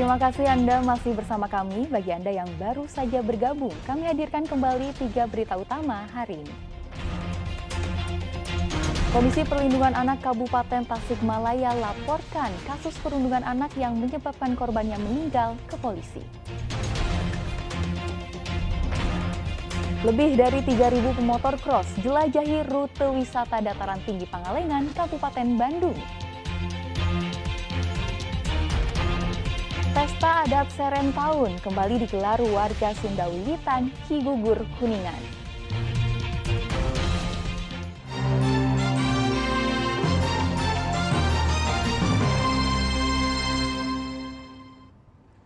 Terima kasih Anda masih bersama kami. Bagi Anda yang baru saja bergabung, kami hadirkan kembali 3 berita utama hari ini. Komisi Perlindungan Anak Kabupaten Tasikmalaya laporkan kasus perundungan anak yang menyebabkan korbannya meninggal ke polisi. Lebih dari 3.000 pemotor cross jelajahi rute wisata dataran tinggi Pangalengan, Kabupaten Bandung. Pesta Adat Serentahun kembali digelar warga Sunda Wiwitan, Cigugur, Kuningan.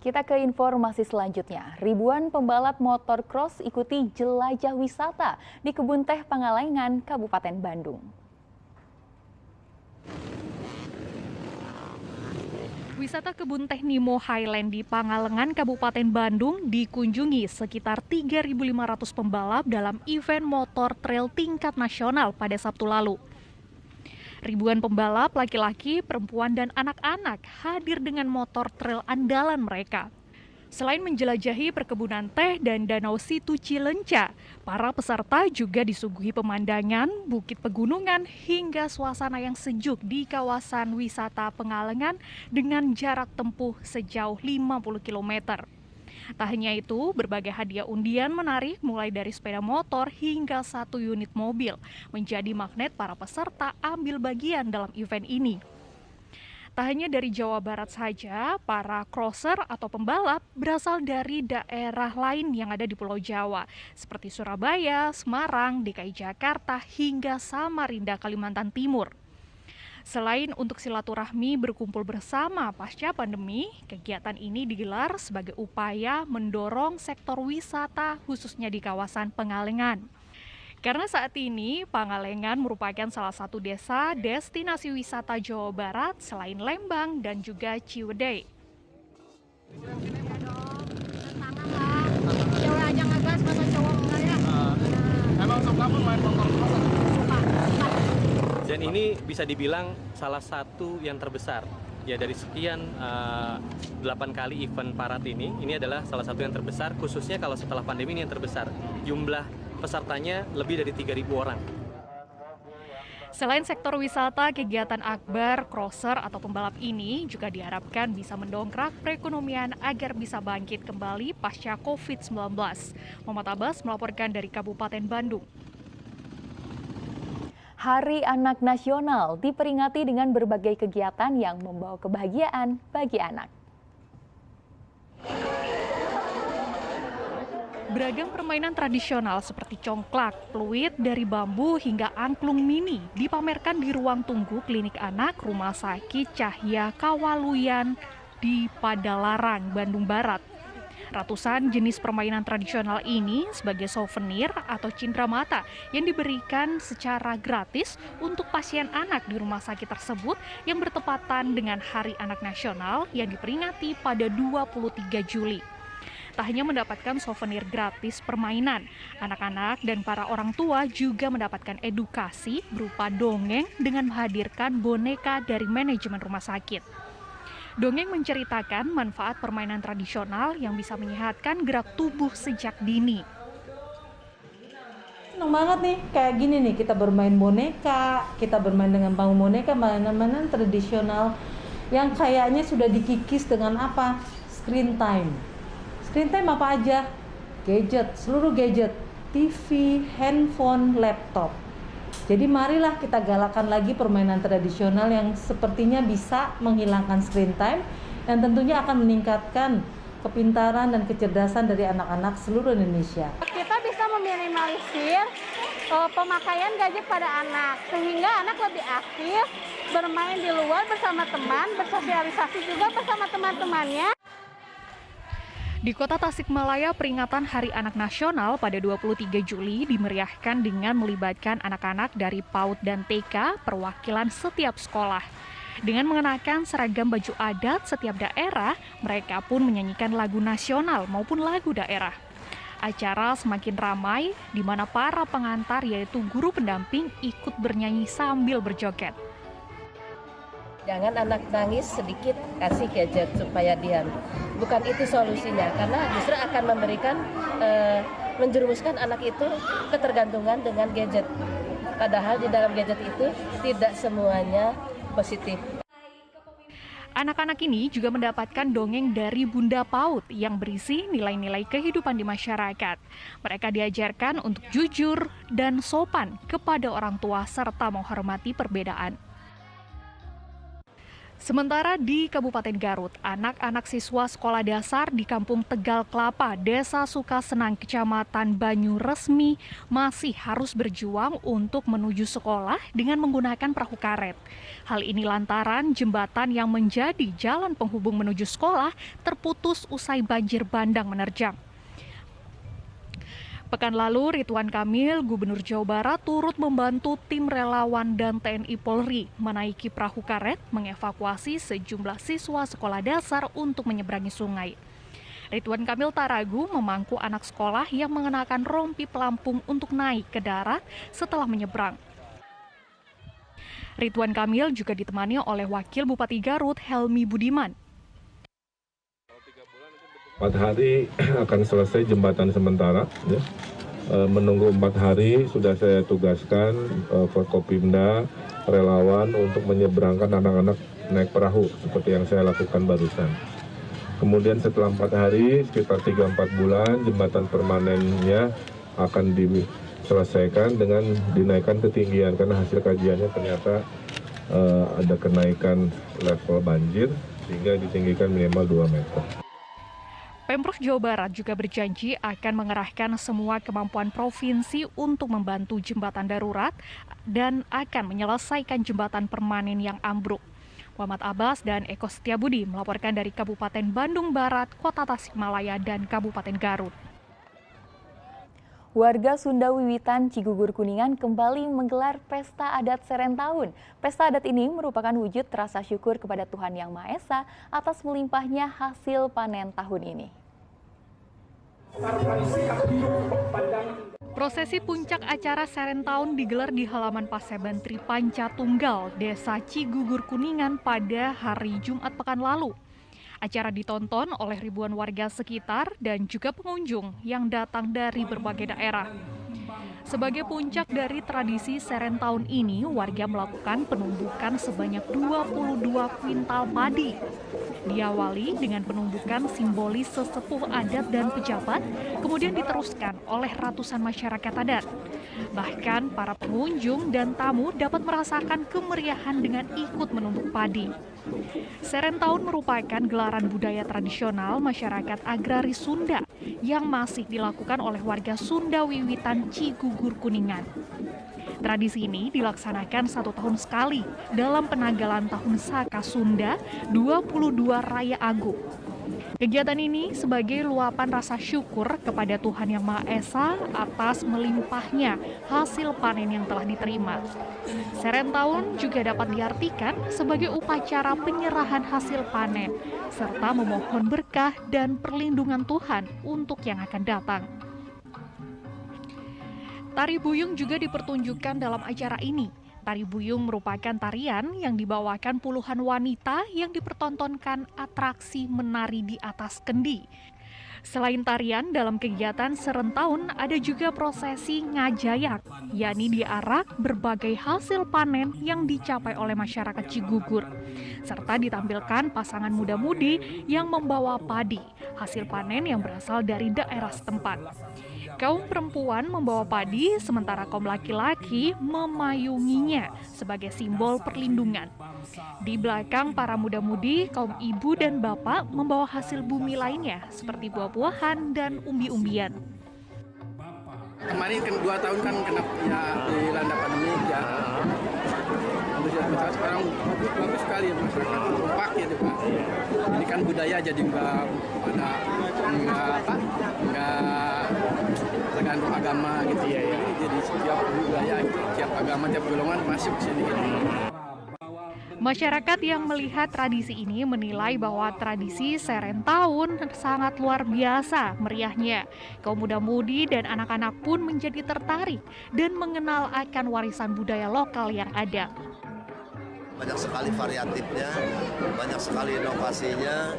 Kita ke informasi selanjutnya. Ribuan pembalap motor cross ikuti jelajah wisata di Kebun Teh Pangalengan, Kabupaten Bandung. Wisata Kebun Teh Nimo Highland di Pangalengan, Kabupaten Bandung dikunjungi sekitar 3.500 pembalap dalam event motor trail tingkat nasional pada Sabtu lalu. Ribuan pembalap laki-laki, perempuan, dan anak-anak hadir dengan motor trail andalan mereka. Selain menjelajahi perkebunan teh dan Danau Situ Cilenca, para peserta juga disuguhi pemandangan, bukit pegunungan, hingga suasana yang sejuk di kawasan wisata Pangalengan dengan jarak tempuh sejauh 50 km. Tak hanya itu, berbagai hadiah undian menarik mulai dari sepeda motor hingga 1 unit mobil menjadi magnet para peserta ambil bagian dalam event ini. Tak hanya dari Jawa Barat saja, para crosser atau pembalap berasal dari daerah lain yang ada di Pulau Jawa, seperti Surabaya, Semarang, DKI Jakarta, hingga Samarinda, Kalimantan Timur. Selain untuk silaturahmi berkumpul bersama pasca pandemi, kegiatan ini digelar sebagai upaya mendorong sektor wisata khususnya di kawasan Pangalengan. Karena saat ini Pangalengan merupakan salah satu desa destinasi wisata Jawa Barat selain Lembang dan juga Ciwidey. Dan ini bisa dibilang salah satu yang terbesar. Ya dari sekian 8 kali event parade ini adalah salah satu yang terbesar, khususnya kalau setelah pandemi ini yang terbesar. Jumlah pesertanya lebih dari 3.000 orang. Selain sektor wisata, kegiatan akbar, crosser atau pembalap ini juga diharapkan bisa mendongkrak perekonomian agar bisa bangkit kembali pasca COVID-19. Muhammad Abbas melaporkan dari Kabupaten Bandung. Hari Anak Nasional diperingati dengan berbagai kegiatan yang membawa kebahagiaan bagi anak. Beragam permainan tradisional seperti congklak, peluit dari bambu hingga angklung mini dipamerkan di ruang tunggu klinik anak Rumah Sakit Cahya Kawaluyan di Padalarang, Bandung Barat. Ratusan jenis permainan tradisional ini sebagai souvenir atau cindramata yang diberikan secara gratis untuk pasien anak di rumah sakit tersebut yang bertepatan dengan Hari Anak Nasional yang diperingati pada 23 Juli. Tak hanya mendapatkan souvenir gratis permainan, anak-anak dan para orang tua juga mendapatkan edukasi berupa dongeng dengan menghadirkan boneka dari manajemen rumah sakit. Dongeng menceritakan manfaat permainan tradisional yang bisa menyehatkan gerak tubuh sejak dini. Senang banget nih, kayak gini nih, kita bermain boneka, kita bermain dengan bangku boneka, mainan-mainan tradisional yang kayaknya sudah dikikis dengan apa? Screen time. Screen time apa aja? Gadget, seluruh gadget, TV, handphone, laptop. Jadi marilah kita galakan lagi permainan tradisional yang sepertinya bisa menghilangkan screen time dan tentunya akan meningkatkan kepintaran dan kecerdasan dari anak-anak seluruh Indonesia. Kita bisa meminimalisir pemakaian gadget pada anak sehingga anak lebih aktif, bermain di luar bersama teman, bersosialisasi juga bersama teman-temannya. Di Kota Tasikmalaya, peringatan Hari Anak Nasional pada 23 Juli dimeriahkan dengan melibatkan anak-anak dari PAUD dan TK perwakilan setiap sekolah. Dengan mengenakan seragam baju adat setiap daerah, mereka pun menyanyikan lagu nasional maupun lagu daerah. Acara semakin ramai, di mana para pengantar yaitu guru pendamping ikut bernyanyi sambil berjoget. Jangan anak nangis sedikit, kasih gadget supaya diam. Bukan itu solusinya, karena justru akan memberikan, menjerumuskan anak itu ketergantungan dengan gadget. Padahal di dalam gadget itu tidak semuanya positif. Anak-anak ini juga mendapatkan dongeng dari Bunda Paut yang berisi nilai-nilai kehidupan di masyarakat. Mereka diajarkan untuk jujur dan sopan kepada orang tua serta menghormati perbedaan. Sementara di Kabupaten Garut, anak-anak siswa sekolah dasar di Kampung Tegal Kelapa, Desa Sukasenang, Kecamatan Banyuresmi masih harus berjuang untuk menuju sekolah dengan menggunakan perahu karet. Hal ini lantaran jembatan yang menjadi jalan penghubung menuju sekolah terputus usai banjir bandang menerjang. Pekan lalu, Ridwan Kamil, Gubernur Jawa Barat, turut membantu tim relawan dan TNI Polri menaiki perahu karet mengevakuasi sejumlah siswa sekolah dasar untuk menyeberangi sungai. Ridwan Kamil tak ragu memangku anak sekolah yang mengenakan rompi pelampung untuk naik ke darat setelah menyeberang. Ridwan Kamil juga ditemani oleh Wakil Bupati Garut, Helmi Budiman. 4 hari akan selesai jembatan sementara. Ya. Menunggu 4 hari sudah saya tugaskan Forkopimda, relawan untuk menyeberangkan anak-anak naik perahu seperti yang saya lakukan barusan. Kemudian setelah 4 hari, sekitar 3-4 bulan, jembatan permanennya akan diselesaikan dengan dinaikkan ketinggian karena hasil kajiannya ternyata ada kenaikan level banjir sehingga ditinggikan minimal 2 meter. Pemprov Jawa Barat juga berjanji akan mengerahkan semua kemampuan provinsi untuk membantu jembatan darurat dan akan menyelesaikan jembatan permanen yang ambruk. Muhammad Abbas dan Eko Setiabudi melaporkan dari Kabupaten Bandung Barat, Kota Tasikmalaya, dan Kabupaten Garut. Warga Sunda Wiwitan Cigugur Kuningan kembali menggelar Pesta Adat Serentahun. Pesta adat ini merupakan wujud rasa syukur kepada Tuhan Yang Maha Esa atas melimpahnya hasil panen tahun ini. Prosesi puncak acara Serentahun digelar di halaman Paseban Tripanca Tunggal, Desa Cigugur Kuningan pada hari Jumat pekan lalu. Acara ditonton oleh ribuan warga sekitar dan juga pengunjung yang datang dari berbagai daerah. Sebagai puncak dari tradisi Serentahun ini, warga melakukan penumbukan sebanyak 22 kuintal padi. Diawali dengan penumbukan simbolis sesepuh adat dan pejabat, kemudian diteruskan oleh ratusan masyarakat adat. Bahkan para pengunjung dan tamu dapat merasakan kemeriahan dengan ikut menumbuk padi. Serentahun merupakan gelaran budaya tradisional masyarakat agraris Sunda yang masih dilakukan oleh warga Sunda Wiwitan Cigugur Kuningan. Tradisi ini dilaksanakan 1 tahun sekali dalam penanggalan Tahun Saka Sunda 22 Raya Agung. Kegiatan ini sebagai luapan rasa syukur kepada Tuhan Yang Maha Esa atas melimpahnya hasil panen yang telah diterima. Serentahun juga dapat diartikan sebagai upacara penyerahan hasil panen, serta memohon berkah dan perlindungan Tuhan untuk yang akan datang. Tari Buyung juga dipertunjukkan dalam acara ini. Tari Buyung merupakan tarian yang dibawakan puluhan wanita yang dipertontonkan atraksi menari di atas kendi. Selain tarian, dalam kegiatan Serentahun ada juga prosesi ngajayak, yakni diarak berbagai hasil panen yang dicapai oleh masyarakat Cigugur. Serta ditampilkan pasangan muda-mudi yang membawa padi, hasil panen yang berasal dari daerah setempat. Kaum perempuan membawa padi, sementara kaum laki-laki memayunginya sebagai simbol perlindungan. Di belakang para muda-mudi, kaum ibu dan bapak membawa hasil bumi lainnya seperti buah-buahan dan umbi-umbian. Kemarin kan 2 tahun kan kena ya dilanda pandemi ya. Sekarang bagus sekali masyarakat kompak gitu Pak. Ini kan budaya jadi nggak tergantung agama gitu ya. Jadi setiap budaya, setiap agama, tiap golongan masuk ke sini. Masyarakat yang melihat tradisi ini menilai bahwa tradisi Serentahun sangat luar biasa meriahnya. Kaum muda-mudi dan anak-anak pun menjadi tertarik dan mengenal akan warisan budaya lokal yang ada. Banyak sekali variatifnya, banyak sekali inovasinya,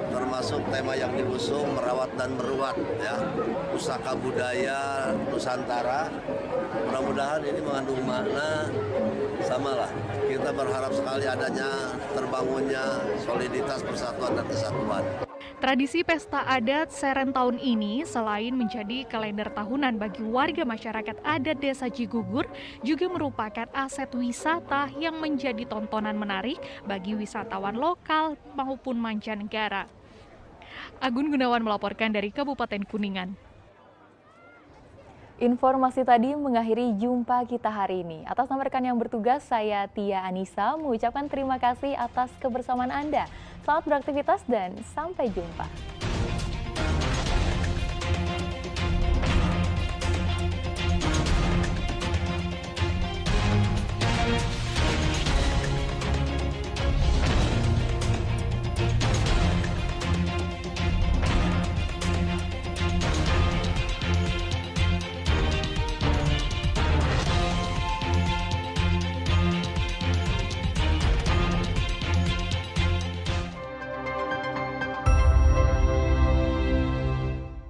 termasuk tema yang diusung merawat dan meruat ya, pusaka budaya Nusantara. Mudah-mudahan ini mengandung makna samalah. Kita berharap sekali adanya terbangunnya soliditas, persatuan dan kesatuan. Tradisi pesta adat Seren tahun ini selain menjadi kalender tahunan bagi warga masyarakat adat Desa Cigugur, juga merupakan aset wisata yang menjadi tontonan menarik bagi wisatawan lokal maupun mancanegara. Agun Gunawan melaporkan dari Kabupaten Kuningan. Informasi tadi mengakhiri jumpa kita hari ini. Atas nama rekan yang bertugas, saya Tia Anissa mengucapkan terima kasih atas kebersamaan Anda. Selamat beraktivitas dan sampai jumpa.